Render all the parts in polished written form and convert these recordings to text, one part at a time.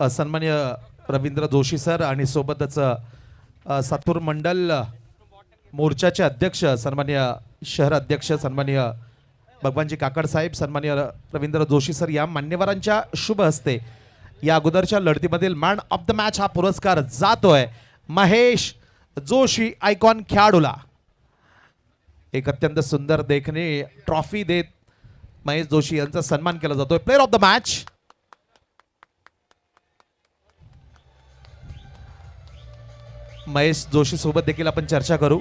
सन्मान्य रवींद्र जोशी सर आणि सोबतच सातूर मंडल मोर्चाचे अध्यक्ष सन्मान्य शहर अध्यक्ष सन्मान्य भगवानजी काकड साहेब, सन्मान्य रवींद्र जोशी सर या मान्यवरांच्या शुभ हस्ते या अगोदरच्या लढतीमधील मॅन ऑफ द मॅच हा पुरस्कार जातोय महेश जोशी आयकॉन खेळाडूला। एक अत्यंत सुंदर देखणे ट्रॉफी देत महेश जोशी यांचा सन्मान केला जातोय। Player of the match Mahesh Joshi सोबत देखील आपण चर्चा करू।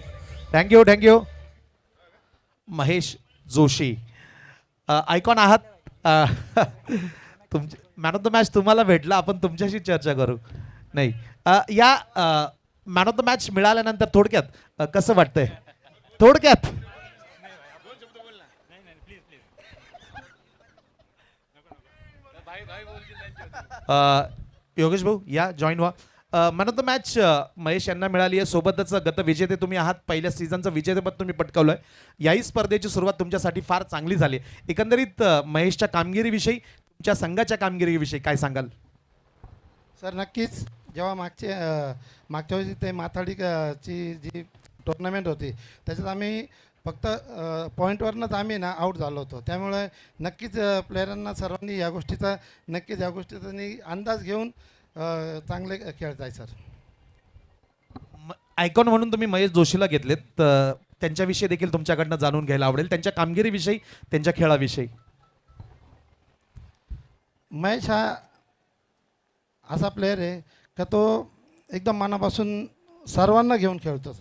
Thank you thank you Mahesh Joshi icon आहात। तुमचे मॅन ऑफ द मॅच तुम्हाला भेटला, आपण तुमच्याशी चर्चा करू। नाही या मॅन ऑफ द मॅच मिळाल्यानंतर थोडक्यात कसं वाटतंय? थोडक्यात योगेश भाऊ या जॉईन व्हा। Man of the match Mahesh यांना मिळाली आहे। सोबतच गत विजेते तुम्ही आहात, पहिल्या सीझनचं विजेतेपद तुम्ही पटकावलंय। याही स्पर्धेची सुरुवात तुमच्यासाठी फार चांगली झाली। एकंदरीत महेशच्या कामगिरीविषयी, तुमच्या संघाच्या कामगिरीविषयी काय सांगाल? सर नक्कीच, जेव्हा मागच्या वेळी ते माथाडीची जी टुर्नामेंट होती त्याच्यात आम्ही फक्त पॉईंटवरनंच आम्ही ना आऊट झालो होतो। त्यामुळे नक्कीच प्लेयरांना सर्वांनी या गोष्टीचा त्यांनी अंदाज घेऊन चांगले खेळत आहे। सर आयकॉन म्हणून तुम्ही महेश जोशीला घेतलेत, तर त्यांच्याविषयी देखील तुमच्याकडनं जाणून घ्यायला आवडेल, त्यांच्या कामगिरीविषयी, त्यांच्या खेळाविषयी। महेश हा असा प्लेयर आहे का तो एकदम मनापासून सर्वांना घेऊन खेळतो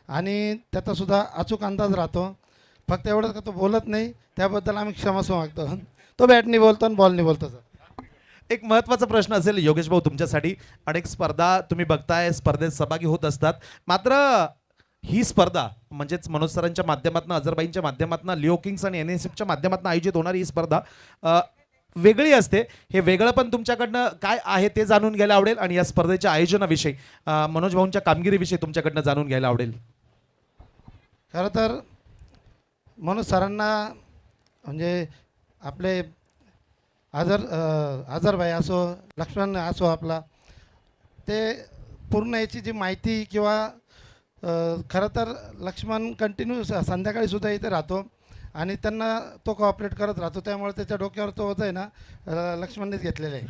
आणि त्याचासुद्धा अचूक अंदाज राहतो। फक्त एवढंच का तो बोलत नाही, त्याबद्दल आम्ही क्षमस्व मागतो। तो बॅटनी बोलतो आणि बॉलनी बोलतो। सर एक महत्त्वाचा प्रश्न असेल योगेश भाऊ तुमच्यासाठी। अनेक स्पर्धा तुम्ही बघताय, स्पर्धेत सहभागी होत असतात, मात्र ही स्पर्धा म्हणजेच मनोज सरांच्या माध्यमातून, अझरबाईंच्या माध्यमातून, लिओ किंग्स आणि NSFच्या माध्यमातून आयोजित होणारी ही स्पर्धा वेगळी असते। हे वेगळं पण तुमच्याकडनं काय आहे ते जाणून घ्यायला आवडेल आणि या स्पर्धेच्या आयोजनाविषयी, मनोज भाऊंच्या कामगिरीविषयी तुमच्याकडनं जाणून घ्यायला आवडेल। खरं तर मनोज सरांना म्हणजे आपले अझरभाई असो, लक्ष्मण असो आपला, ते पूर्ण याची जी माहिती किंवा खरं तर लक्ष्मण कंटिन्यू संध्याकाळीसुद्धा इथे राहतो आणि त्यांना तो कोऑपरेट करत राहतो। त्यामुळे त्याच्या डोक्यावर तो होतं आहे ना लक्ष्मणनेच घेतलेलं आहे।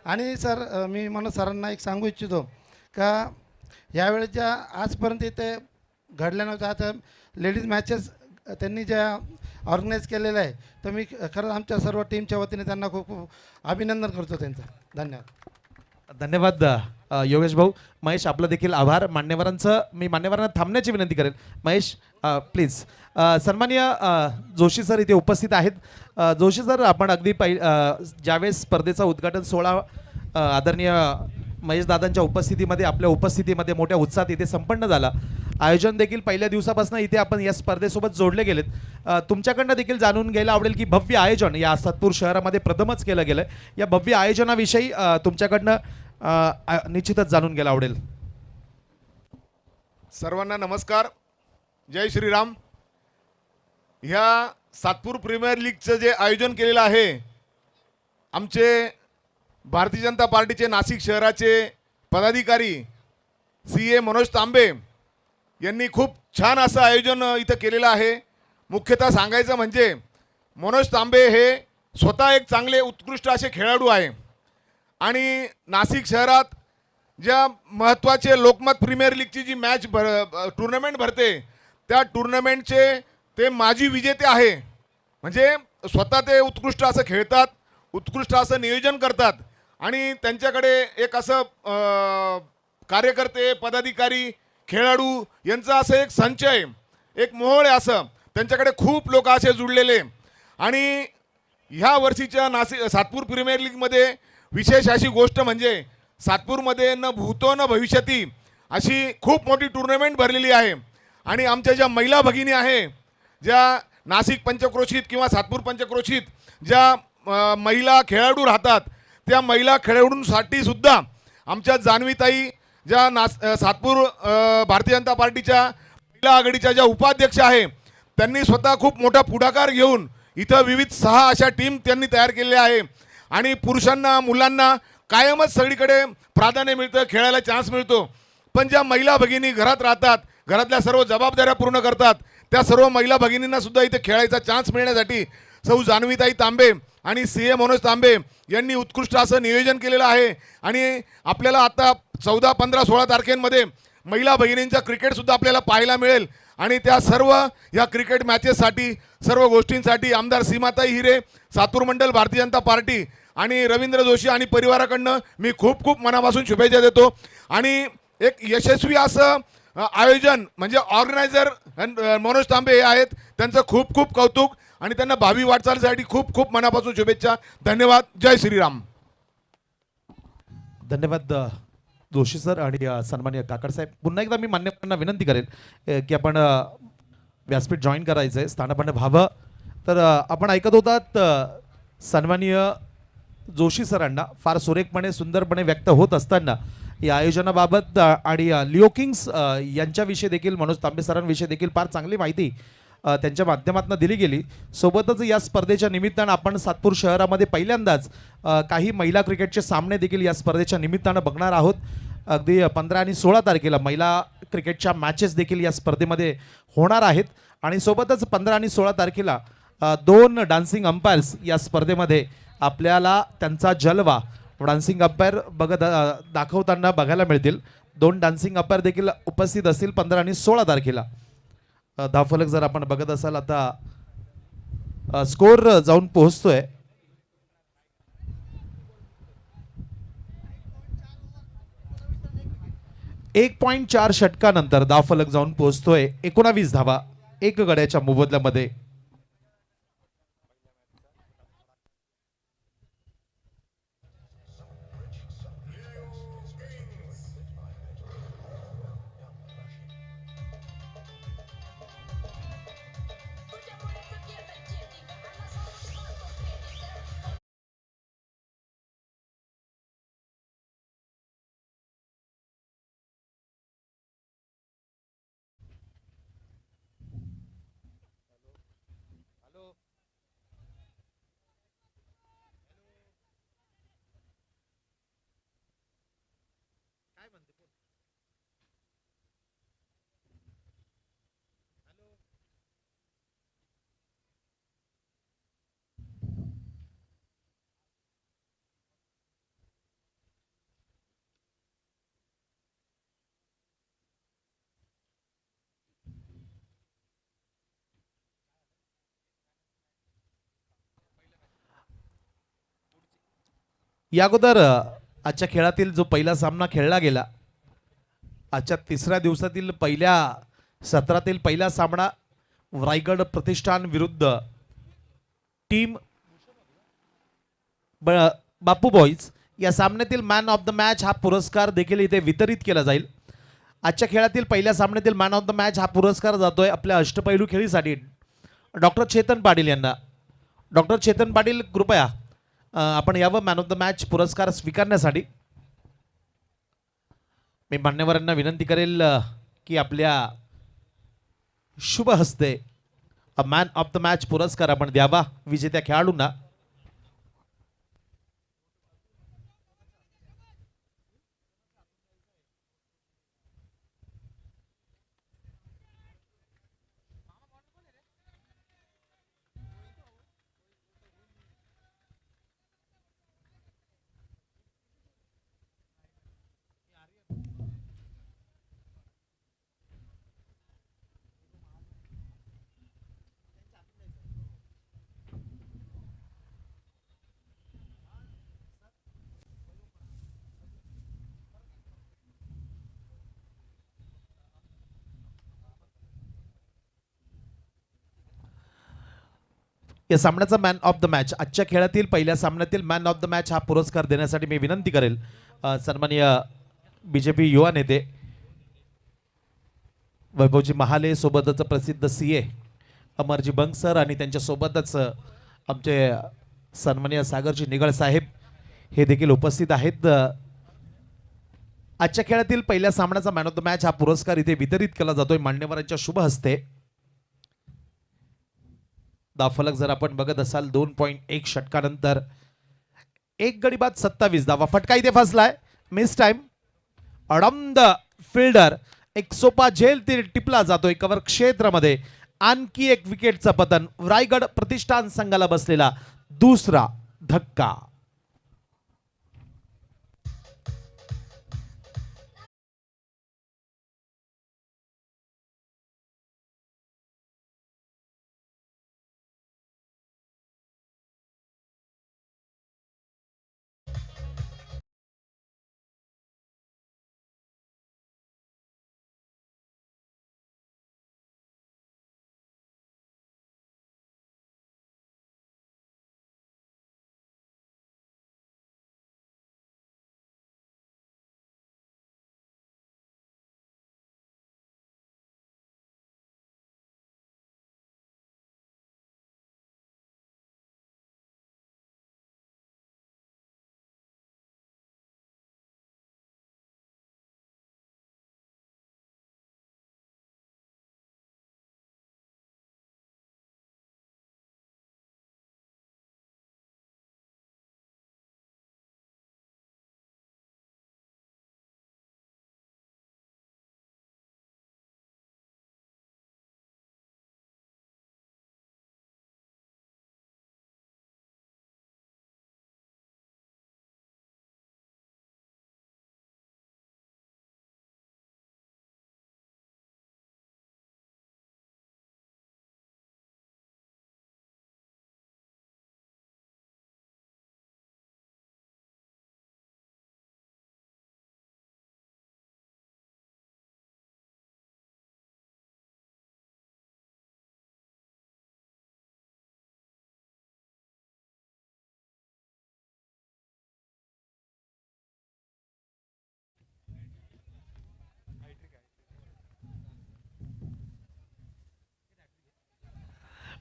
आणि सर मी मनोज सरांना एक सांगू इच्छितो का यावेळेस ज्या आजपर्यंत इथे घडल्या नव्हत्या, आता लेडीज मॅचेस त्यांनी ज्या ऑर्गनाईज केलेलं आहे, तर मी खरंच आमच्या सर्व टीमच्या वतीने त्यांना खूप खूप अभिनंदन करतो त्यांचं। धन्यवाद। धन्यवाद योगेश भाऊ। महेश आपलं देखील आभार। मी मान्यवरांना थांबण्याची विनंती करेल। महेश प्लीज। सन्माननीय जोशी सर इथे उपस्थित आहेत। जोशी सर, आपण अगदी ज्यावेळेस स्पर्धेचा उद्घाटन सोहळा आदरणीय महेश दादांच्या उपस्थितीमध्ये, आपल्या उपस्थितीमध्ये मोठ्या उत्साहात इथे संपन्न झाला। आयोजन देखील पहिल्या दिवसापासून इथे आपण या स्पर्धेसोबत जोडले गेलेत। तुमच्याकडनं देखील जाणून घ्यायला आवडेल की भव्य आयोजन या सातपूर शहरामध्ये प्रथमच केलं गेलं, या भव्य आयोजनाविषयी तुमच्याकडनं निश्चितच जाणून घ्यायला आवडेल। सर्वांना नमस्कार, जय श्रीराम। ह्या सातपूर प्रीमियर लीगचं जे आयोजन केलेलं आहे, आमचे भारतीय जनता पार्टीचे नाशिक शहराचे पदाधिकारी CA मनोज तांबे यांनी खूप छान असं आयोजन इथं केलेलं आहे। मुख्यतः सांगायचं म्हणजे मनोज तांबे हे स्वतः एक चांगले उत्कृष्ट असे खेळाडू आहे आणि नाशिक शहरात ज्या महत्त्वाचे लोकमत प्रीमियर लीगची जी टुर्नामेंट भरते, त्या टुर्नामेंटचे ते माजी विजेते आहे। म्हणजे स्वतः ते उत्कृष्ट असं खेळतात, उत्कृष्ट असं नियोजन करतात आणि त्यांच्याकडे एक असं कार्यकर्ते, पदाधिकारी, खेळाडू यांचा असं एक संचय, एक मोहोळ आहे असं त्यांच्याकडे। खूप लोक असे जुळलेले आणि ह्या वर्षीच्या सातपूर प्रीमियर लीगमध्ये विशेष अशी गोष्ट म्हणजे सातपूरमध्ये न भूतो न भविष्यती अशी खूप मोठी टुर्नामेंट भरलेली आहे। आणि आमच्या ज्या महिला भगिनी आहे, ज्या नाशिक पंचक्रोशीत किंवा सातपूर पंचक्रोशीत ज्या महिला खेळाडू राहतात, त्या महिला खेळाडूंसाठी सुद्धा आमच्या जान्हवीताई ज्या सातपूर भारतीय जनता पार्टीच्या महिला आघाडीच्या ज्या उपाध्यक्ष आहे, त्यांनी स्वतः खूप मोठा पुढाकार घेऊन इथं विविध 6 अशा टीम त्यांनी तयार केलेल्या आहे आणि पुरुषांना, मुलांना कायमच सगळीकडे प्राधान्य मिळतं, खेळायला चान्स मिळतो. पण ज्या महिला भगिनी घरात राहतात, घरातल्या सर्व जबाबदाऱ्या पूर्ण करतात, त्या सर्व महिला भगिनींना सुद्धा इथे खेळायचा चान्स मिळण्यासाठी सौ जान्हवीताई तांबे आणि CA मनोज तांबे यांनी उत्कृष्ट असं नियोजन केलेलं आहे. आणि आपल्याला आता 14, 15, 16 तारखेमध्ये महिला भगिनींचा क्रिकेटसुद्धा आपल्याला पाहायला मिळेल. आणि त्या सर्व या क्रिकेट मॅचेससाठी, सर्व गोष्टींसाठी आमदार सीमाताई हिरे, सातूर मंडल भारतीय जनता पार्टी आणि रवींद्र जोशी आणि परिवाराकडनं मी खूप खूप मनापासून शुभेच्छा देतो. आणि एक यशस्वी असं आयोजन म्हणजे ऑर्गनायझर मनोज तांबे हे आहेत, त्यांचं खूप खूप कौतुक आणि त्यांना भावी वाटचालीसाठी खूप खूप मनापासून शुभेच्छा. धन्यवाद. जय श्रीराम. धन्यवाद जोशी सर आणि सन्माननीय काकड साहेब. पुन्हा एकदा मी मान्यवरांना विनंती करेन की आपण व्यासपीठ जॉईन करायचं आहे, स्थानापन्न व्हावं. तर आपण ऐकत होतात सन्माननीय जोशी सरांना फार सुरेखपणे सुंदरपणे व्यक्त होत असताना या आयोजनाबाबत आणि लिओ किंग्स यांच्याविषयी देखील, मनोज तांबे सरांविषयी देखील फार चांगली माहिती त्यांच्या माध्यमातून दिली गेली. सोबतच या स्पर्धेच्या निमित्तानं आपण सातपूर शहरामध्ये पहिल्यांदाच काही महिला क्रिकेटचे सामने देखील या स्पर्धेच्या निमित्तानं बघणार आहोत. अगदी 15 आणि 16 तारखेला महिला क्रिकेटच्या मॅचेस देखील या स्पर्धेमध्ये होणार आहेत. आणि सोबतच 15 आणि 16 तारखेला 2 डान्सिंग अंपायर्स या स्पर्धेमध्ये आपल्याला त्यांचा जलवा डान्सिंग अंपायर दाखवताना बघायला मिळतील. 2 डान्सिंग अंपायर देखील उपस्थित असतील 15 आणि 16 तारखेला. धावफलक जर आपण बघत असाल, आता स्कोर जाऊन पोहोचतोय 1.4 षटकानंतर धावफलक जाऊन पोहोचतोय 19 धावा 1 गड्याच्या मोबदल्यामध्ये. या अगोदर आजच्या खेळातील जो पहिला सामना खेळला गेला, आजच्या 3ऱ्या दिवसातील पहिल्या सत्रातील पहिला सामना रायगड प्रतिष्ठान विरुद्ध टीम बापू बॉईज, या सामन्यातील मॅन ऑफ द मॅच हा पुरस्कार देखील इथे वितरित केला जाईल. आजच्या खेळातील पहिल्या सामन्यातील मॅन ऑफ द मॅच हा पुरस्कार जातोय आपल्या अष्टपैलू खेळीसाठी डॉक्टर चेतन पाटील यांना. डॉक्टर चेतन पाटील, कृपया आपण यावं मॅन ऑफ द मॅच पुरस्कार स्वीकारण्यासाठी. मी मान्यवरांना विनंती करेल की आपल्या शुभ हस्ते मॅन ऑफ द मॅच पुरस्कार आपण द्यावा विजेत्या खेळाडूंना. या सामन्याचा मॅन ऑफ द मॅच, आजच्या खेळातील पहिल्या सामन्यातील मॅन ऑफ द मॅच हा पुरस्कार देण्यासाठी मी विनंती करेल सन्माननीय बीजेपी युवा नेते वैभवजी महाले, सोबतच प्रसिद्ध CA अमरजी बंग सर आणि त्यांच्या सोबतच आमचे सन्माननीय सागरजी निगळ साहेब हे देखील उपस्थित आहेत. आजच्या खेळातील पहिल्या सामन्याचा मॅन ऑफ द मॅच हा पुरस्कार इथे वितरित केला जातोय मान्यवरांच्या शुभ हस्ते. धावफलक जर आपण बघत असाल 2.1 षटकानंतर एक गडी बाद 27 धावा. फटका इथे फसलाय, मिस टाइम. अडमद फिल्डर एक सोपा झेल टिपला जातोय कव्हर क्षेत्रामध्ये. आणखी एक विकेटचं पतन. रायगड प्रतिष्ठान संघाला बसलेला दुसरा धक्का.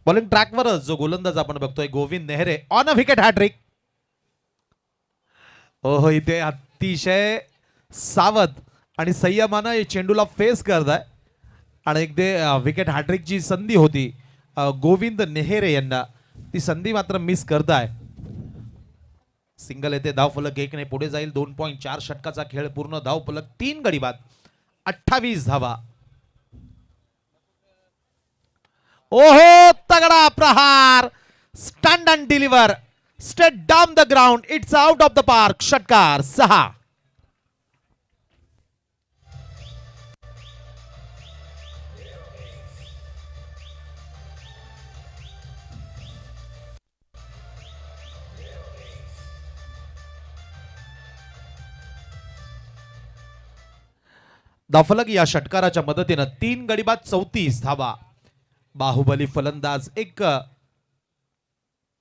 बॉलिंग ट्रॅकवरच जो गोलंदाज आपण बघतोय Govind Nehre on a wicket hat trick. ओहो, इथे अतिशय सावध आणि संयमानं चेंडूला फेस करताय आणि एकदा विकेट हॅट्रिकची संधी होती गोविंद नेहरे यांना, ती संधी मात्र मिस करताय. सिंगल येते, धावफलक 1 ने पुढे जाईल. 2.4 षटकाचा खेळ पूर्ण. धावफलक 3 गडी बाद 28 धावा. ओहो, तगडा प्रहार. Stand and deliver straight down the ground. It's out of the park. षटकार 6. धावफलक या षटकाराच्या मदतीनं 3 गडी बाद 34 धावा. बाहुबली फलंदाज एक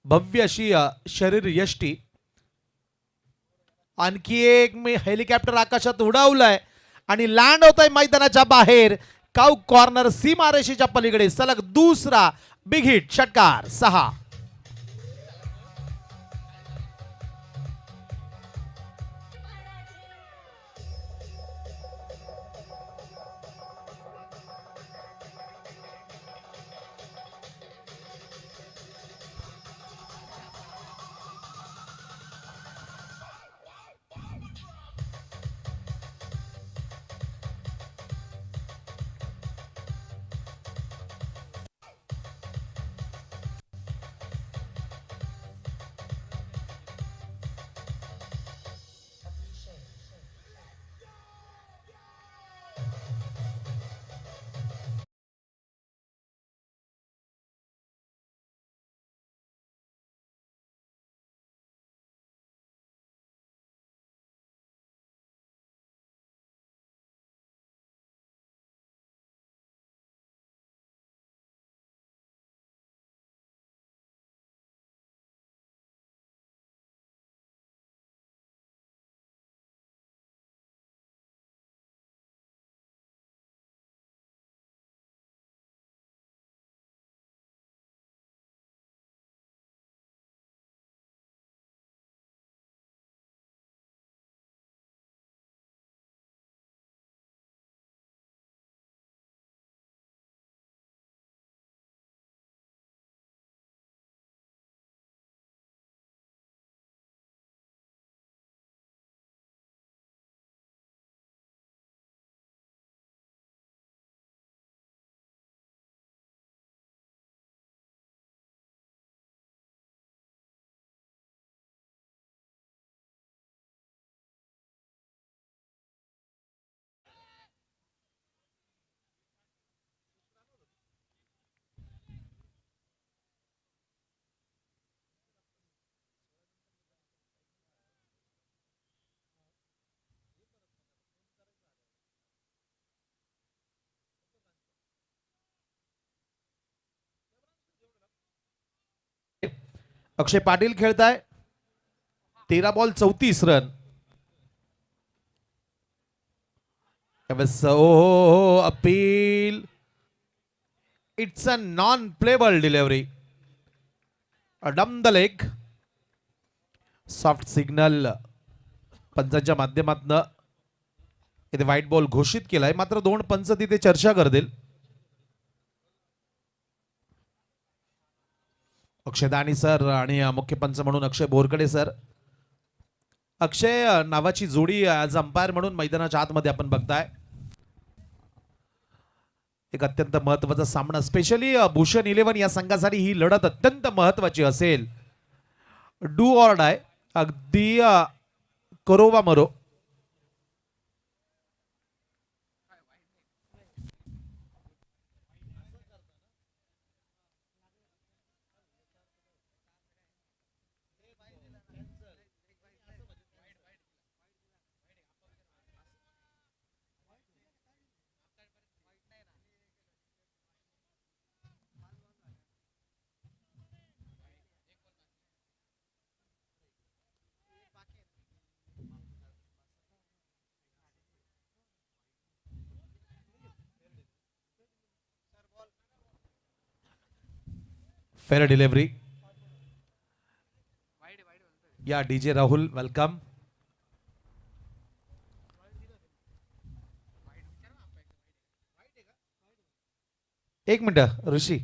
भव्य अशी शरीर यष्टी. आणखी एक मी हेलिकॉप्टर आकाशात उडवलाय आणि लँड होत आहे मैदानाच्या बाहेर. काऊ कॉर्नर सीमारेषेच्या पलीकडे. सलग दुसरा बिग हिट. षटकार 6. अक्षय पाटील खेळताय 13 ball 34 run. Appeal. It's a non payable delivery. डम द लेग. सॉफ्ट सिग्नल पंचांच्या माध्यमातून इथे व्हाईट बॉल घोषित केलाय. मात्र 2 पंच तिथे चर्चा करतील. अक्षय दाणी सर आणि मुख्य पंच म्हणून अक्षय बोरकडे सर. अक्षय नावाची जोडी ॲज अंपायर म्हणून मैदानाच्या आतमध्ये आपण बघताय. एक अत्यंत महत्वाचा सामना, स्पेशली भूषण 11 या संघासाठी ही लढत अत्यंत महत्वाची असेल. डू ऑर डाय, अगदी करो वा मरो. Fair delivery. या डीजे राहुल वेलकम. एक मिनिट ऋषी.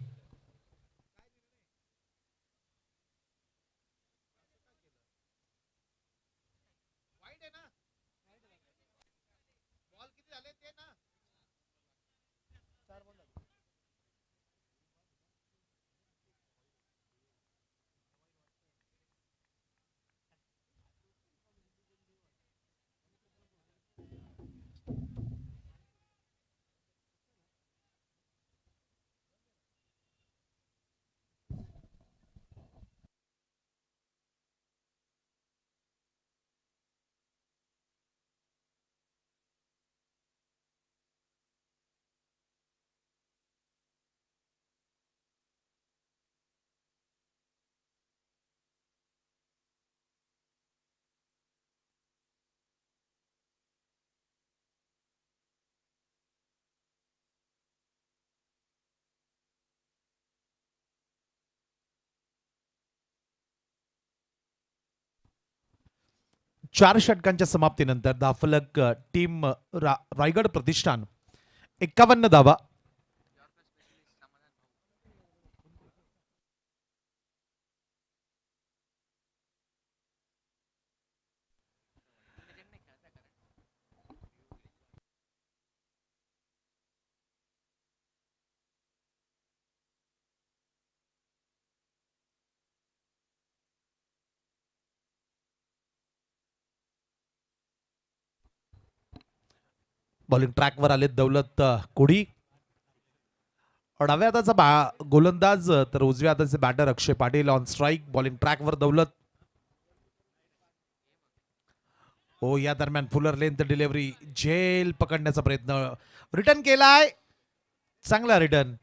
चार षटकांच्या समाप्तीनंतर दाफलक टीम रायगड प्रतिष्ठान 51 धावा. बॉलिंग ट्रॅकवर आले दौलत कोडी. डाव्या हाताचा गोलंदाज तर उजव्या हाताचे batter Akshay Patil on strike. Bowling ट्रॅकवर दौलत. हो, या दरम्यान फुलर लेंथ डिलिव्हरी. झेल पकडण्याचा प्रयत्न रिटर्न केलाय. चांगला रिटर्न,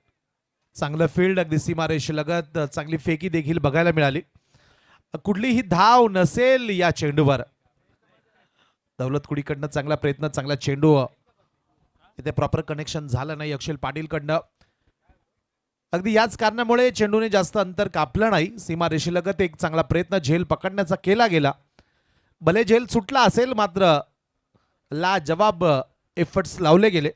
चांगलं फील्ड, अगदी सीमारेषेलगत चांगली फेकी देखील बघायला मिळाली. कुठलीही धाव नसेल या चेंडूवर. दौलत कुडीकडनं चांगला प्रयत्न, चांगला चेंडू. इथे प्रॉपर कनेक्शन झालं नाही अक्षय पाटील कडनं. अगदी याच कारणामुळे चेंडूने जास्त अंतर कापलं नाही. सीमारेषेलगत एक चांगला प्रयत्न झेल पकडण्याचा केला गेला. भले झेल सुटला असेल, मात्र ला जवाब एफर्ट्स लावले गेले.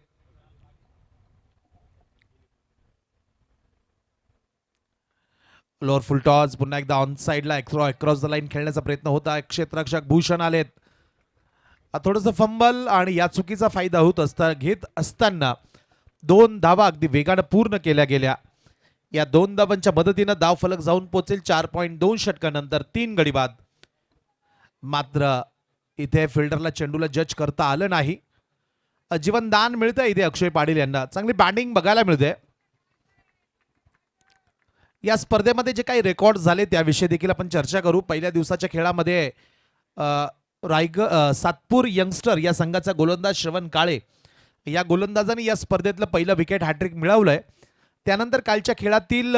लोअर फुल टॉस. पुन्हा एकदा ऑन साइडला अक्रॉस द लाईन खेळण्याचा प्रयत्न होता. क्षेत्ररक्षक भूषण आलेत. थोडंसं फंबल आणि या चुकीचा फायदा घेत असताना 2 धावा अगदी वेगानं पूर्ण केल्या गेल्या. या 2 धावांच्या मदतीनं धाव फलक जाऊन पोहोचेल 4.2 षटकानंतर 3 गडी बाद. मात्र इथे फिल्डरला चेंडूला जज करता आलं नाही. जीवनदान मिळतं इथे अक्षय पाटील यांना. चांगली बॅटिंग बघायला मिळते. या स्पर्धेमध्ये जे काही रेकॉर्ड झाले त्याविषयी देखील आपण चर्चा करू. पहिल्या दिवसाच्या खेळामध्ये सातपूर यंगस्टर या संघाचा गोलंदाज श्रवण काळे या गोलंदाजाने या स्पर्धेतलं पहिलं विकेट हॅट्रिक मिळवलंय. त्यानंतर कालच्या खेळातील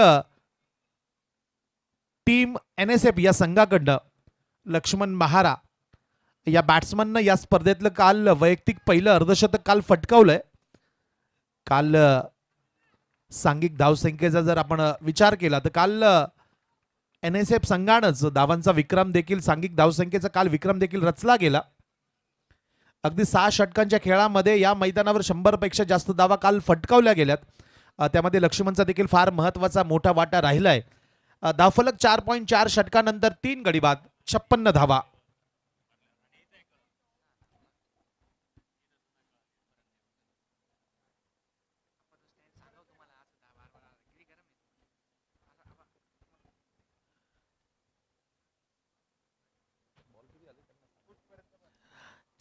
टीम NSF या संघाकडनं लक्ष्मण महारा या बॅट्समननं या स्पर्धेतलं काल वैयक्तिक पहिलं अर्धशतक काल फटकावलंय. काल सांघिक धावसंख्येचा जर आपण विचार केला तर काल NSF संघानंच धावांचा विक्रम देखील सांघिक धावसंख्येचा काल विक्रम देखील रचला गेला. अगदी 6 षटकांच्या खेळामध्ये या मैदानावर 100 पेक्षा जास्त धावा काल फटकावल्या गेल्यात. त्यामध्ये लक्ष्मणचा देखील फार महत्वाचा मोठा वाटा राहिलाय. धावफलक 4.4 षटकानंतर 3 गडी बाद 56 धावा.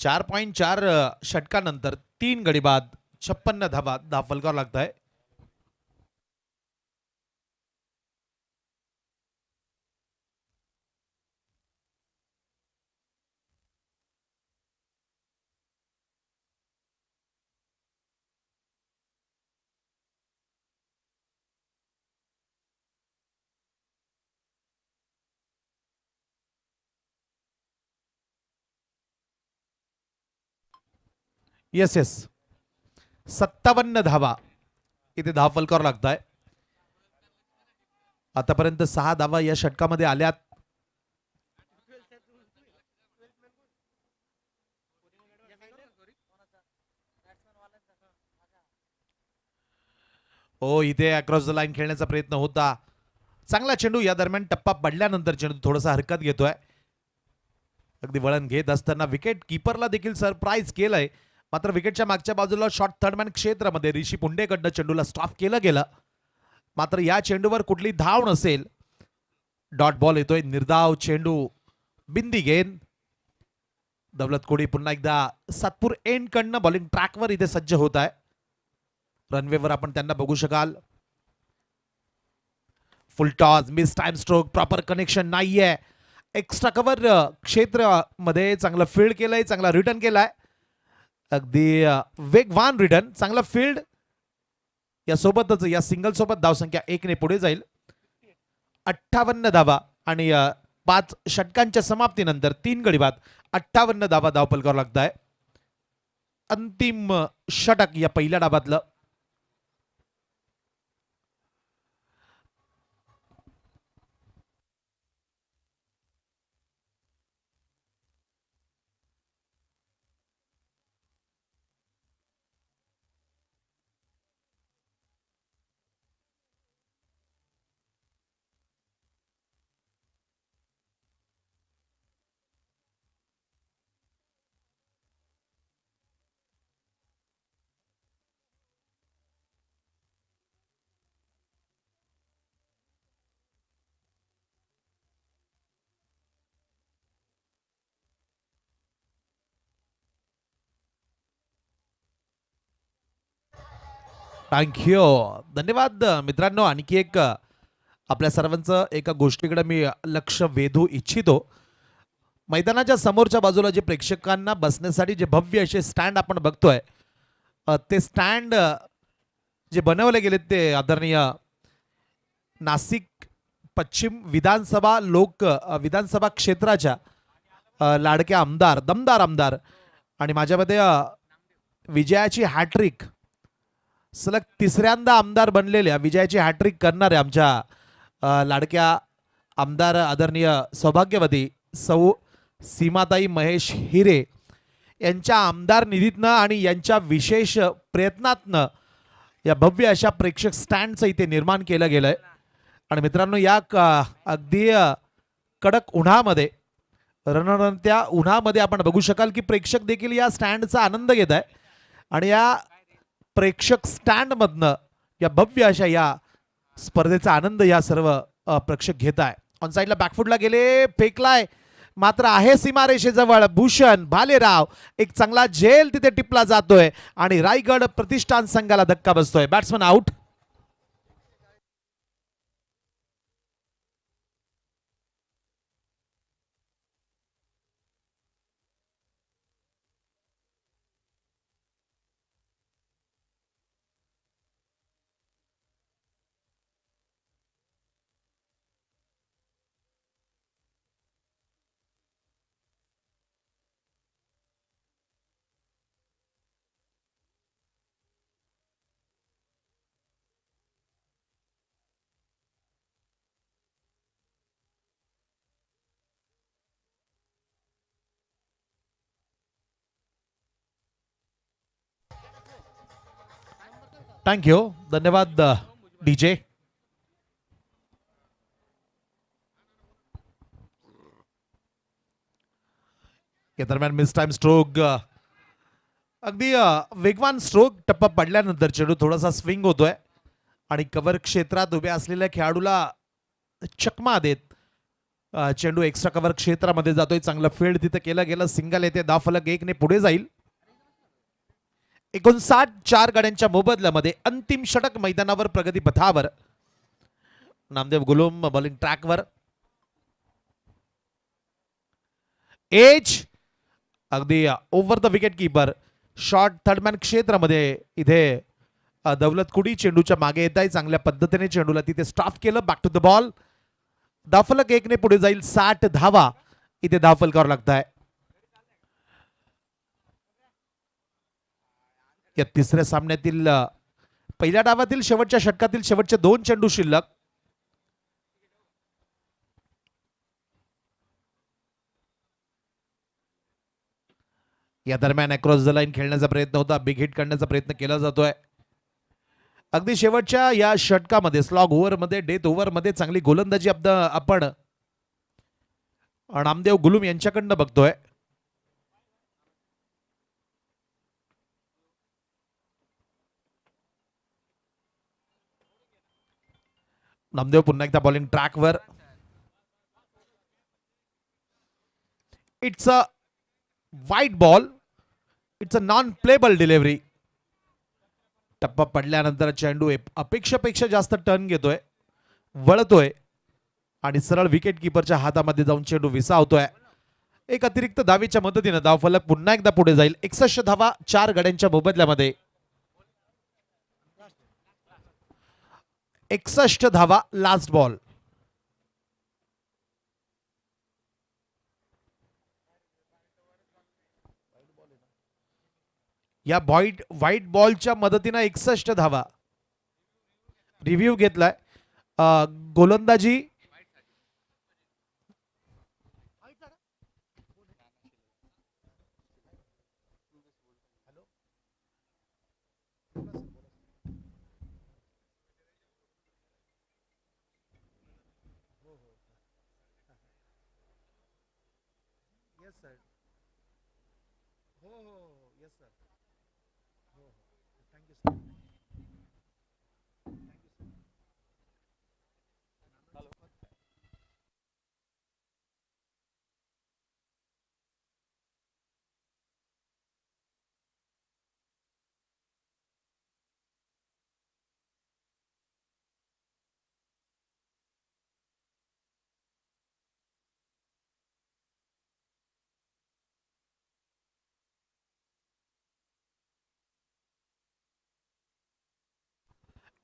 चार 4 षटकानंतर 3 गडी बाद 56 धावा धावफलकावर लागत आहे. येस 57 धावा इथे धावफलकावर लागत आहे. आतापर्यंत 6 धावा या षटकामध्ये आल्यात. हो, इथे अक्रॉस द लाईन खेळण्याचा प्रयत्न होता. चांगला चेंडू. या दरम्यान टप्पा पडल्यानंतर चेंडू थोडासा हरकत घेतोय. अगदी वळण घेत असताना विकेट किपरला देखील सरप्राईज केलंय. मात्र विकेटच्या मागच्या बाजूला शॉर्ट थर्डमॅन क्षेत्रामध्ये ऋषी पुंडेकडनं चेंडूला स्टॉप केलं गेलं. मात्र या चेंडूवर कुठली धाव नसेल. डॉट बॉल येतोय. निर्धाव चेंडू. बिंदी गेंद. दौलत कोडी पुन्हा एकदा सातपूर एंड कडनं बॉलिंग ट्रॅकवर इथे सज्ज होत आहे. रनवेवर आपण त्यांना बघू शकाल. फुल toss, miss time stroke, proper connection नाहीये. एक्स्ट्रा कव्हर क्षेत्रामध्ये चांगलं फील्ड केलंय, चांगला रिटर्न केलाय. अगदी वेगवान रिटर्न, चांगला फील्ड. यासोबतच या सिंगल सोबत धावसंख्या 1 ने पुढे जाईल. 58 धावा आणि 5 षटकांच्या समाप्तीनंतर 3 गडी बाद 58 धावा धावफलकावर लागत आहे. अंतिम षटक या पहिल्या डावातलं. थँक्यू, धन्यवाद मित्रांनो. आणखी एक आपल्या सर्वांचं एका गोष्टीकडे मी लक्ष वेधू इच्छितो. मैदानाच्या समोरच्या बाजूला जे प्रेक्षकांना बसण्यासाठी जे भव्य असे स्टँड आपण बघतोय, ते स्टँड जे बनवले गेलेत ते आदरणीय नाशिक पश्चिम विधानसभा क्षेत्राच्या लाडक्या आमदार, दमदार आमदार आणि माझ्यामध्ये विजयाची हॅट्रिक सलग 3ऱ्यांदा आमदार बनलेल्या, विजयाची हॅट्रिक करणारे आमच्या लाडक्या आमदार आदरणीय सौभाग्यवती सौ सीमाताई महेश हिरे यांच्या आमदार निधीतनं आणि यांच्या विशेष प्रयत्नातनं या भव्य अशा प्रेक्षक स्टँडचं इथे निर्माण केलं गेलंय. आणि मित्रांनो, या अगदी कडक उन्हामध्ये, रणरणत्या उन्हामध्ये आपण बघू शकाल की प्रेक्षक देखील या स्टँडचा आनंद घेत आहे. आणि या प्रेक्षक स्टँड मधनं या भव्य अशा या स्पर्धेचा आनंद या सर्व प्रेक्षक घेत आहे. ऑन साईडला बॅकफुटला गेले, फेकलाय, मात्र आहे सीमारेषेजवळ भूषण भालेराव. एक चांगला झेल तिथे टिपला जातोय आणि रायगड प्रतिष्ठान संघाला धक्का बसतोय. Batsman out. थँक्यू. धन्यवाद डीजे. या दरम्यान मिस टाइम स्ट्रोक, अगदी वेगवान स्ट्रोक. टप्पा पडल्यानंतर चेंडू थोडासा स्विंग होतोय आणि कव्हर क्षेत्रात उभ्या असलेल्या खेळाडूला चकमा देत चेंडू एक्स्ट्रा कव्हर क्षेत्रामध्ये जातोय. चांगलं फील्ड तिथे केलं गेलं. सिंगल येते. धावफलक 1 ने पुढे जाईल. 59 4 गड्यांच्या मोबदल्यामध्ये अंतिम षटक मैदानावर प्रगती पथावर. नामदेव गुलूम बॉलिंग ट्रॅकवर. एज अगदी over the wicket keeper. Short third man क्षेत्रामध्ये इथे दौलत कुडी चेंडूच्या मागे येत आहे. चांगल्या पद्धतीने चेंडूला तिथे स्टॉप केलं. Back to the ball. धावफलक 1 ने पुढे जाईल. 60 धावा इथे धावफलकावर लागताय. या तिसऱ्या सामन्यातील पहिल्या डावातील शेवटच्या षटकातील शेवटचे 2 चेंडू शिल्लक. या दरम्यान अक्रॉस द लाईन खेळण्याचा प्रयत्न होता. बिग हिट करण्याचा प्रयत्न केला जातोय. अगदी शेवटच्या या षटकामध्ये स्लॉग ओव्हरमध्ये डेथ ओव्हरमध्ये चांगली गोलंदाजी आपण नामदेव गुलूम यांच्याकडनं बघतोय. नामदेव पुन्हा एकदा बॉलिंग ट्रॅकवर. इट्स अ वाईट ball. It's a non payable delivery. टप्पा पडल्यानंतर चेंडू अपेक्षेपेक्षा जास्त टर्न घेतोय, वळतोय आणि सरळ विकेट किपरच्या हातामध्ये जाऊन चेंडू विसावतोय. एक अतिरिक्त धावेच्या मदतीने धावफलक पुन्हा एकदा पुढे जाईल. 61 धावा 4 गड्यांच्या मोबदल्यामध्ये. 61 धावा लास्ट बॉल. या व्हाईट बॉलच्या मदतीनं 61 धावा. रिव्ह्यू घेतलाय. गोलंदाजी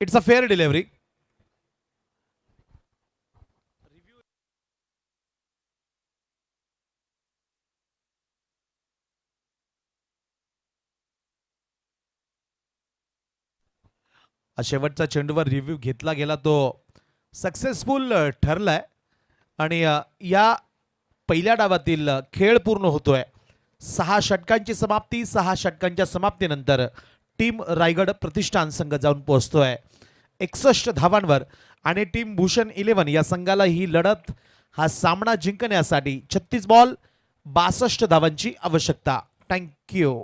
इट्स अ फेअर डिलिव्हरी. शेवटचा चेंडूवर रिव्ह्यू घेतला गेला तो सक्सेसफुल ठरलाय आणि या पहिल्या डावातील खेळ पूर्ण होतोय. 6 षटकांची समाप्ती. 6 षटकांच्या समाप्तीनंतर टीम रायगड प्रतिष्ठान संघ जाऊन पोहोचतोय 61 धावांवर आणि टीम भूषण 11 या संघाला ही लढत हा सामना जिंकण्यासाठी 36 बॉल 62 धावांची आवश्यकता. थँक्यू.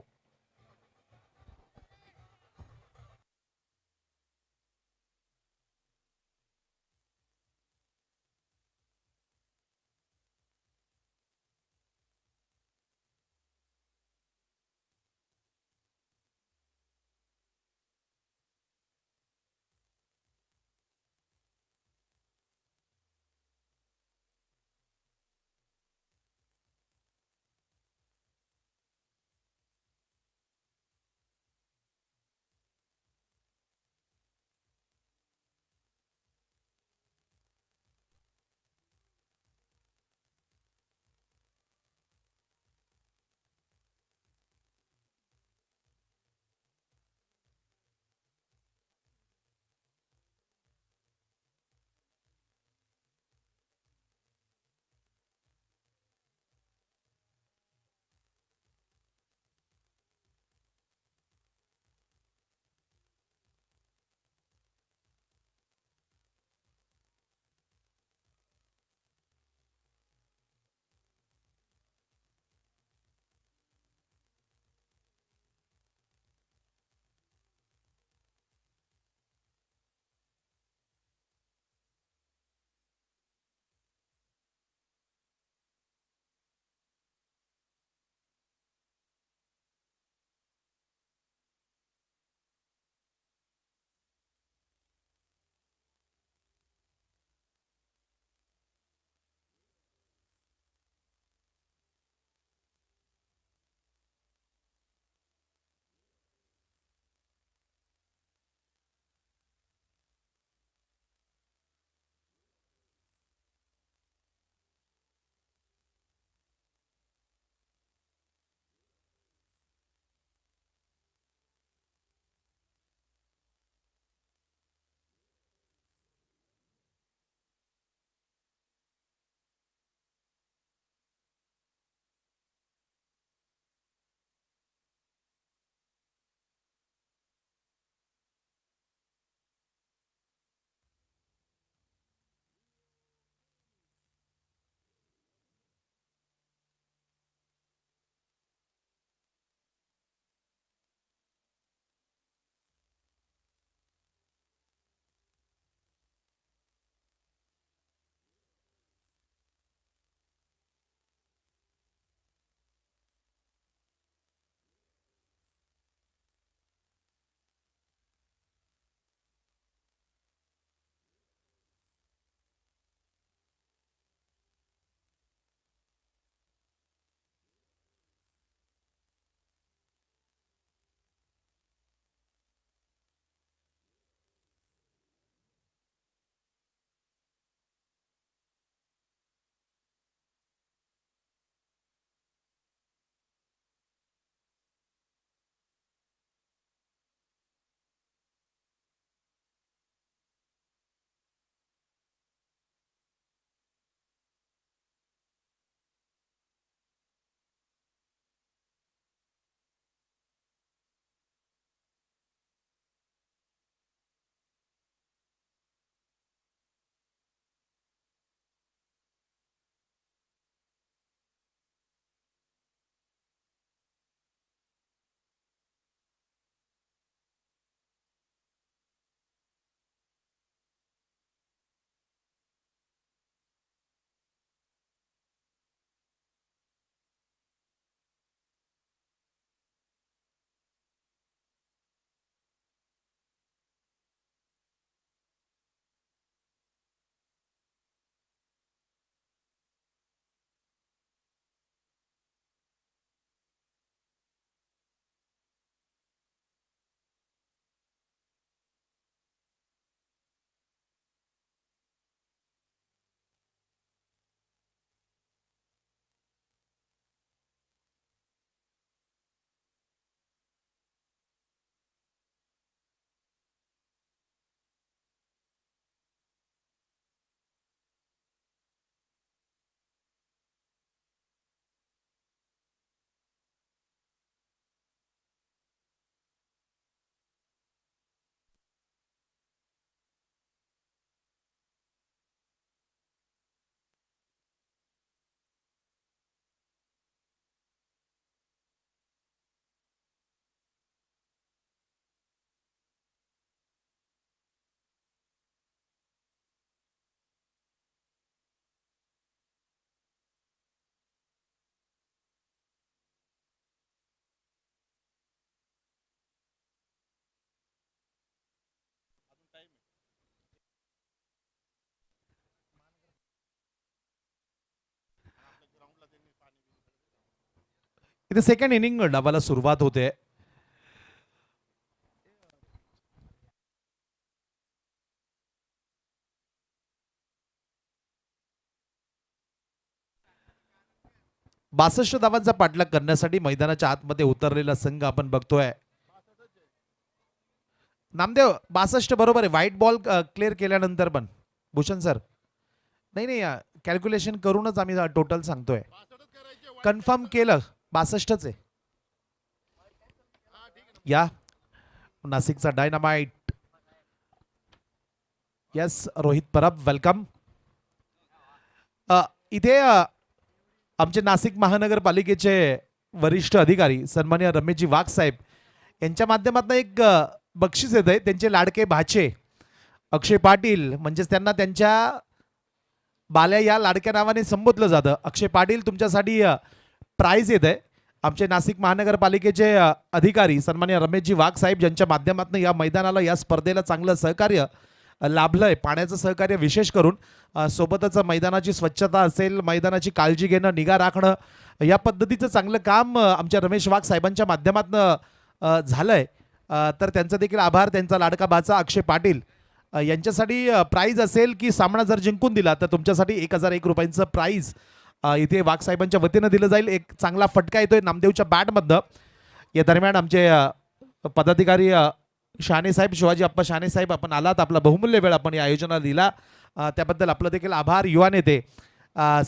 इथे सेकंड इनिंग डावाला सुरुवात होते. बासष्ट धावांचा पाठलाग करण्यासाठी मैदानाच्या आतमध्ये उतरलेला संघ आपण बघतोय. नामदेव 62 बरोबर आहे. व्हाईट बॉल क्लिअर केल्यानंतर पण भूषण सर नाही कॅल्क्युलेशन करूनच आम्ही टोटल सांगतोय. कन्फर्म केलं 62च आहे. या नाशिकचा dynamite. Yes Rohit Parab welcome. इथे आमचे नाशिक महानगरपालिकेचे वरिष्ठ अधिकारी सन्माननीय रमेशजी वाघ साहेब यांच्या माध्यमातून एक बक्षीस येत आहे. त्यांचे लाडके भाचे अक्षय पाटील, म्हणजेच त्यांना त्यांच्या बाल्या या लाडक्या नावाने संबोधलं जातं. अक्षय पाटील तुमच्यासाठी प्राइज येत आहे. आमचे नाशिक महानगरपालिकेचे अधिकारी सन्माननीय रमेशजी वाघ साहेब यांच्या माध्यमातून या मैदानाला या स्पर्धेला चांगलं सहकार्य लाभलंय. पाण्याचं सहकार्य विशेष करून सोबतच मैदानाची स्वच्छता असेल, मैदानाची काळजी घेणं, निगा राखणं, या पद्धतीचं चांगलं काम आमच्या रमेश वाघ साहेबांच्या माध्यमातून झालंय. तर त्यांचा देखील आभार. त्यांचा लाडका भाचा अक्षय पाटील यांच्यासाठी प्राइज असेल की सामना जर जिंकून दिला तर तुमच्यासाठी 1001 रुपयांचं प्राइज इथे वाघ साहेबांच्या वतीनं दिलं जाईल. एक चांगला फटका येतोय नामदेवच्या बॅटमधनं. या दरम्यान आमचे पदाधिकारी शहाणे साहेब, शिवाजी अप्पा शहाणे साहेब, आपण आलात, आपला बहुमूल्य वेळ आपण या आयोजनाला दिला, त्याबद्दल आपलं देखील आभार. युवा नेते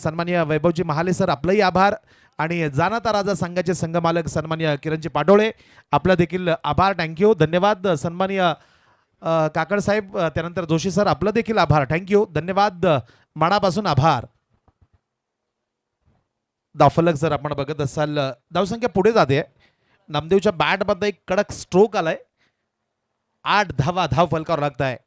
सन्माननीय वैभवजी महाले सर, आपलंही आभार. आणि जाणता राजा संघाचे संघमालक सन्माननीय किरणजी पाटोळे, आपलं देखील आभार. थँक्यू, धन्यवाद. सन्माननीय काकड साहेब, त्यानंतर जोशी सर, आपलं देखील आभार. थँक्यू, धन्यवाद, मनापासून आभार. दाफलक जर आपण बघत असाल, धावसंख्या पुढे जाते. नामदेवच्या बॅटमध्ये एक कडक स्ट्रोक आलाय. 8 धावा धाव फलकावर लागताय.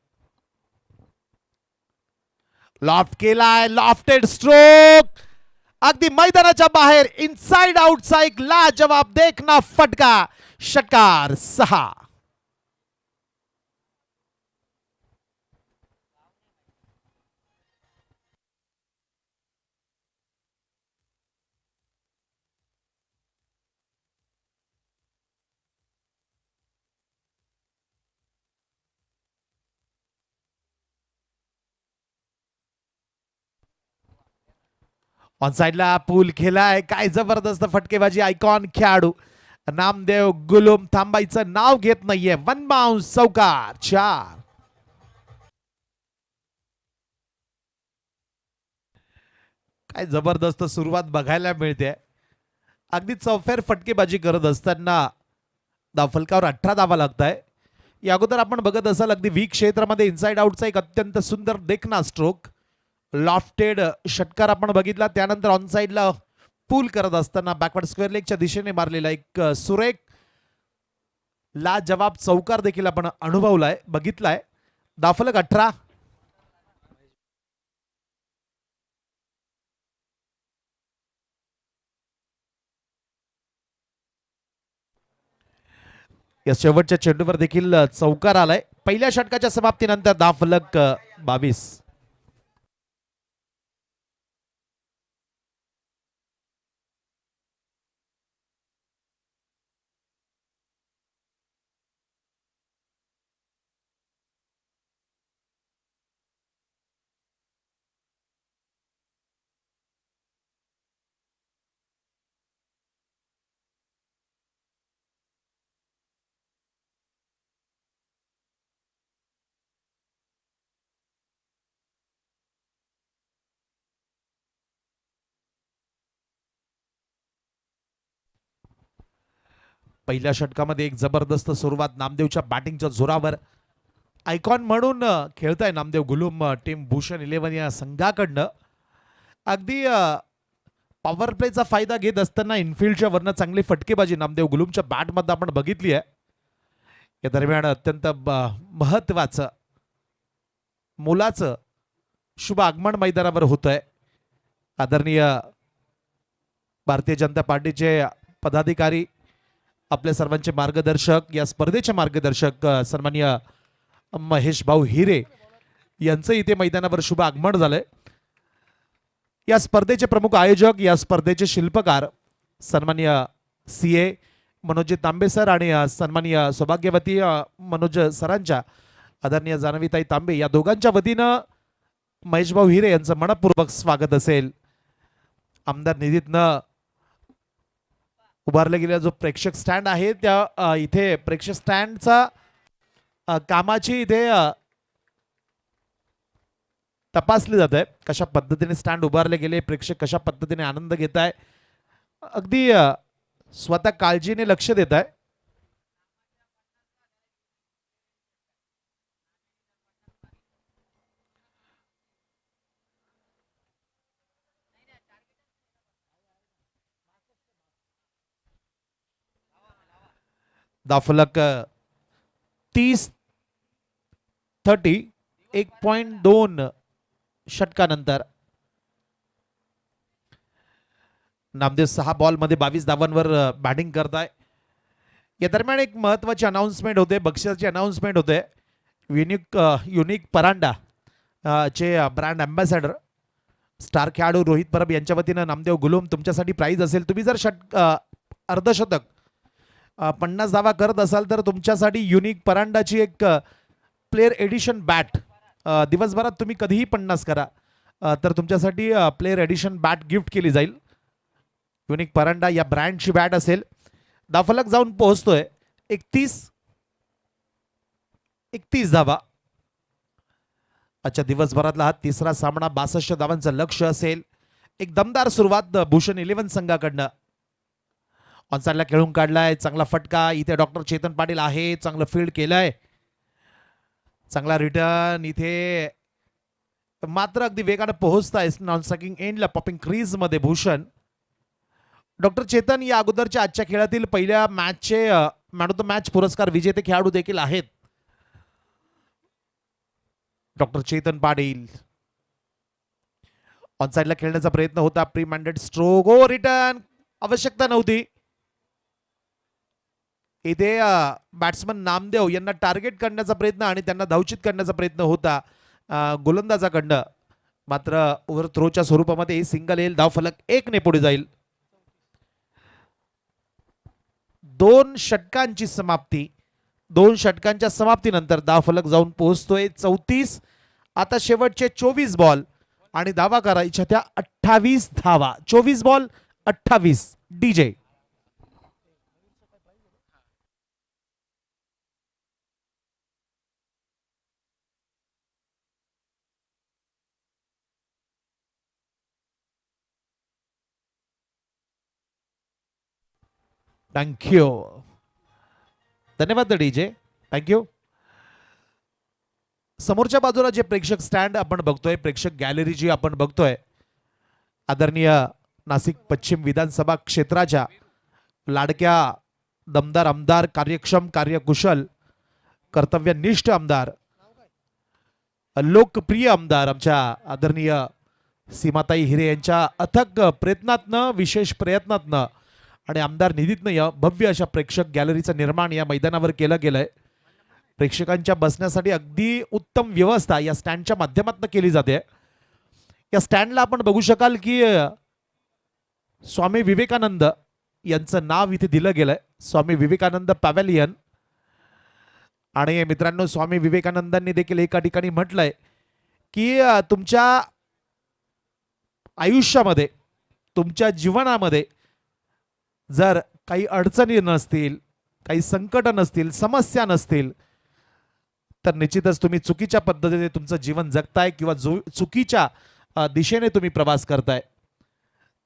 लॉफ्ट केलाय, लॉफ्टेड स्ट्रोक अगदी मैदानाच्या बाहेर इनसाइड आउटचा एक लाजवाब देखना फटका. षटकार 6. ऑन साइडला पूल खेळाय. काय जबरदस्त फटकेबाजी. आयकॉन खेळाडू नामदेव गुलूम थांबायचं नाव घेत नाहीये. 1 बाउन्स, चौकार 4. काय जबरदस्त सुरुवात बघायला मिळते. अगदी चौफेर फटकेबाजी करत असताना धावफलकावर 18 धावा लागताय. या अगोदर आपण बघत असाल अगदी वीक क्षेत्रामध्ये इनसाइड आउटचा एक अत्यंत सुंदर देखना स्ट्रोक, लॉफ्टेड षटकार आपण बघितला. त्यानंतर ऑन साइडला पूल करत असताना बॅकवर्ड स्क्वेअर लेगच्या दिशेने मारलेला एक सुरेख लाजवाब चौकार देखील आपण अनुभवलाय, बघितलाय. दाफलक 18. या शेवटच्या चेंडूवर देखील चौकार आलाय. पहिल्या षटकाच्या समाप्तीनंतर दाफलक 22. पहिल्या षटकामध्ये एक जबरदस्त सुरुवात नामदेवच्या बॅटिंगच्या जोरावर. आयकॉन म्हणून खेळताय नामदेव गुलूम टीम भूषण 11 या संघाकडनं. अगदी पॉवर प्लेचा फायदा घेत असताना इनफिल्डच्या वरनं चांगली फटकेबाजी नामदेव गुलूमच्या बॅटमध्ये आपण बघितली आहे. या दरम्यान अत्यंत महत्वाचं मोलाचं शुभ आगमन मैदानावर होतंय. आदरणीय भारतीय जनता पार्टीचे पदाधिकारी, आपल्या सर्वांचे मार्गदर्शक, या स्पर्धेचे मार्गदर्शक सन्माननीय महेश भाऊ हिरे यांचं इथे मैदानावर शुभ आगमन झालंय. या स्पर्धेचे प्रमुख आयोजक, या स्पर्धेचे शिल्पकार सन्माननीय CA मनोज तांबे सर आणि सन्माननीय सौभाग्यवती मनोज सरांच्या आदरणीय जान्हवीताई तांबे या दोघांच्या वतीनं महेशभाऊ हिरे यांचं मनपूर्वक स्वागत असेल. आमदार निधीतनं उभारला गेलेला जो प्रेक्षक स्टँड आहे त्या इथे प्रेक्षक स्टँडचा कामाची इथे तपासली जात आहे. कशा पद्धतीने स्टँड उभारले गेले, प्रेक्षक कशा पद्धतीने आनंद घेत आहे, अगदी स्वतः काळजीने लक्ष देत आहे. दाफलक 30-30 1.2 षटकानंतर नामदेव 6 बॉलमध्ये 22 धावांवर बॅटिंग करताय. या दरम्यान एक महत्वाची अनाउन्समेंट होते, बक्षिसाची अनाउन्समेंट होते. युनिक परांडा चे ब्रँड अँबॅसेडर स्टार खेळाडू रोहित परब यांच्या वतीनं नामदेव गुलूम तुमच्यासाठी प्राइज असेल. तुम्ही जर अर्धशतक 50 धावा करत असाल तर तुमच्यासाठी युनिक परांडाची एक प्लेअर एडिशन बॅट, दिवसभरात तुम्ही कधीही 50 करा तर तुमच्यासाठी प्लेअर एडिशन बॅट गिफ्ट केली जाईल. युनिक परांडा या ब्रँडची बॅट असेल. दाफलक जाऊन पोहोचतोय 31 धावा. आजच्या दिवसभरातला हा तिसरा सामना 62 धावांचं लक्ष असेल. एक दमदार सुरुवात भूषण 11 संघाकडनं. ऑनसाइडला खेळून काढलाय, चांगला फटका. इथे डॉक्टर चेतन पाटील आहे, चांगलं फील्ड केलंय, चांगला रिटर्न. इथे मात्र अगदी वेगानं पोहोचताय नॉन स्ट्रायकिंग एंडला पॉपिंग क्रीज मध्ये भूषण. डॉक्टर चेतन या अगोदरच्या आजच्या खेळातील पहिल्या मॅचचे मॅन ऑफ द मॅच पुरस्कार विजेते खेळाडू देखील आहेत. डॉक्टर चेतन पाटील ऑनसाइडला खेळण्याचा प्रयत्न होता, प्री मॅन्डेट स्ट्रोक. ओ रिटर्न, आवश्यकता नव्हती. इथे बॅट्समन नामदेव यांना टार्गेट करण्याचा प्रयत्न आणि त्यांना धावचित करण्याचा प्रयत्न होता गोलंदाजाकडनं. मात्र ओव्हर थ्रोच्या स्वरूपामध्ये सिंगल येईल. धावफलक 1 ने पुढे जाईल. 2 षटकांची समाप्ती. 2 षटकांच्या समाप्तीनंतर धावफलक जाऊन पोहोचतोय 34. आता शेवटचे 24 बॉल आणि धावा करायच्या त्या 28 धावा. 24 बॉल 28. DJ thank you. धन्यवाद DJ, थँक्यू. समोरच्या बाजूला जे प्रेक्षक स्टँड आपण बघतोय, प्रेक्षक गॅलरी जी आपण बघतोय, आदरणीय नाशिक पश्चिम विधानसभा क्षेत्राच्या लाडक्या दमदार आमदार, कार्यक्षम, कार्यकुशल, कर्तव्यनिष्ठ आमदार, लोकप्रिय आमदार आमच्या आदरणीय सीमाताई हिरे यांच्या अथक प्रयत्नातनं, विशेष प्रयत्नातनं आणि आमदार निधीतनं या भव्य अशा प्रेक्षक गॅलरीचं निर्माण या मैदानावर केलं गेलंय. प्रेक्षकांच्या बसण्यासाठी अगदी उत्तम व्यवस्था या स्टँडच्या माध्यमातून केली जाते. या स्टँडला आपण बघू शकाल की स्वामी विवेकानंद यांचं नाव इथे दिलं गेलंय, स्वामी विवेकानंद पॅव्हेलियन. आणि मित्रांनो, स्वामी विवेकानंदांनी देखील एका ठिकाणी म्हटलंय की तुमच्या आयुष्यामध्ये, तुमच्या जीवनामध्ये जर काही अडचणी नसतील, काही संकट नसतील, समस्या नसतील, तर निश्चितच तुम्ही चुकीच्या पद्धतीने तुमचं जीवन जगताय किंवा चुकीच्या दिशेने तुम्ही प्रवास करताय.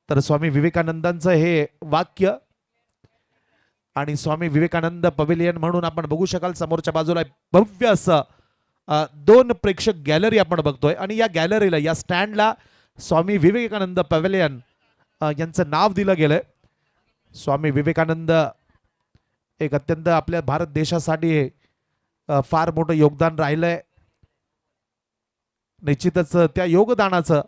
तर स्वामी विवेकानंदांचं हे वाक्य आणि स्वामी विवेकानंद पवेलियन म्हणून आपण बघू शकाल समोरच्या बाजूला भव्य असं 2 प्रेक्षक गॅलरी आपण बघतोय. आणि या गॅलरीला, या स्टँडला स्वामी विवेकानंद पवेलियन यांचं नाव दिलं गेलंय. स्वामी विवेकानंद एक अत्यंत आपल्या भारत देशासाठी फार मोठं योगदान राहिलंय. निश्चितच त्या योगदानाचं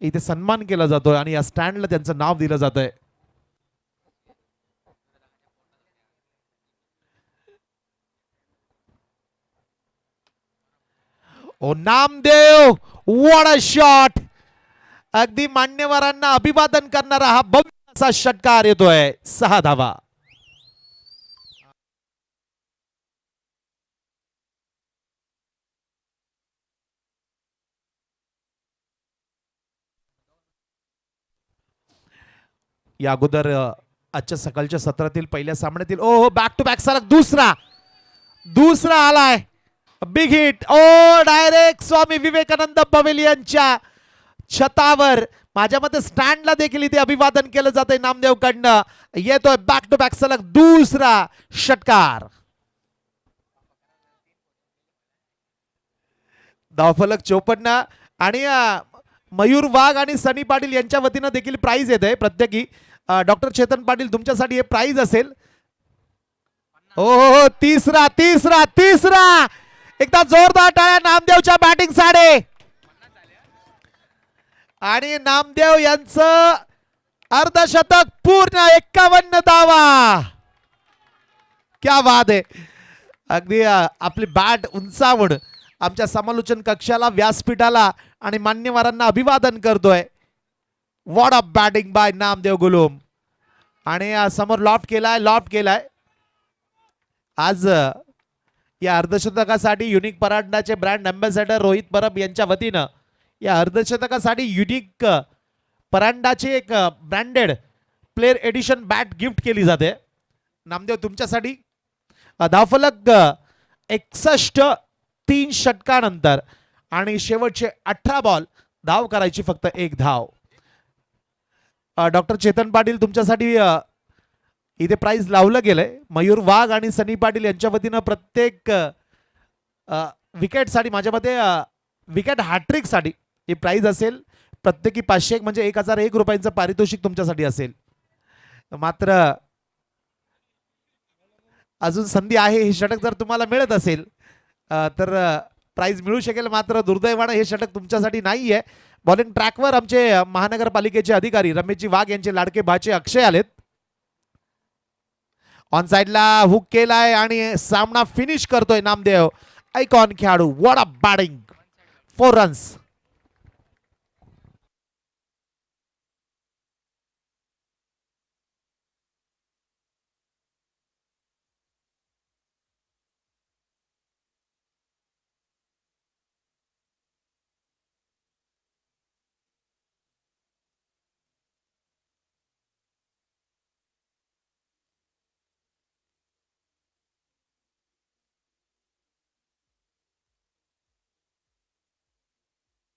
इथे सन्मान केला जातोय आणि या स्टँडला त्यांचं नाव दिलं जातंय. ओ नामदेव, व्हॉट अ शॉट. अगदी मान्यवरांना अभिवादन करणारा हा भव्य असा षटकार येतोय. 6 धावा. या अगोदर आजच्या सकाळच्या सत्रातील पहिल्या सामन्यातील ओ बॅक टू बॅक सलग दुसरा आलाय बिग हिट ओ डायरेक्ट स्वामी विवेकानंद पवेलियनच्या छतावर माझ्या मते स्टँडला देखील इथे अभिवादन केलं जातंय नामदेव कडनं येतोय बॅक टू बॅक सलग दुसरा षटकार धावफलक 54 आणि मयूर वाघ आणि सनी पाटील यांच्या वतीनं देखील प्राइज येत आहे प्रत्येकी डॉक्टर चेतन पाटील तुमच्यासाठी हे प्राइज असेल हो तिसरा एकदा जोरदार टाळ्या नामदेवच्या बॅटिंग साडे आणि नामदेव यांचं अर्धशतक पूर्ण 51 धावा क्या बात आहे अगदी आपली बॅट उंचावून आमच्या समालोचन कक्षाला व्यासपीठाला आणि मान्यवरांना अभिवादन करतोय what a batting by Namdev Gulum आणि समोर लॉफ्ट केलाय आज या अर्धशतकासाठी युनिक परांडाचे ब्रँड अँबॅसेडर रोहित परब यांच्या वतीनं या अर्धशतकासाठी युनिक परांडाची एक branded player edition bat gift केली जाते नामदेव तुमच्यासाठी धावफलक 61 3 षटकानंतर आणि शेवटचे 18 बॉल धाव करायची फक्त एक धाव डॉक्टर चेतन पाटील तुमच्यासाठी इथे प्राइज लावलं गेलंय मयूर वाघ आणि सनी पाटील यांच्या वतीनं प्रत्येक विकेटसाठी माझ्या मते विकेट हॅट्रिकसाठी ही प्राइज असेल प्रत्येकी 501 म्हणजे 1001 रुपयांचं पारितोषिक तुमच्यासाठी असेल मात्र अजून संधी आहे हे षटक जर तुम्हाला मिळत असेल तर प्राइज मिळू शकेल मात्र दुर्दैवानं हे षटक तुमच्यासाठी नाही आहे बॉलिंग ट्रॅकवर आमचे महानगरपालिकेचे अधिकारी रमेशजी वाघ यांचे लाडके भाचे अक्षय आलेत ऑन साइडला हुक केलाय आणि सामना फिनिश करतोय नामदेव आयकॉन खेळाडू व्हॉट अ बॅटिंग 4 रन्स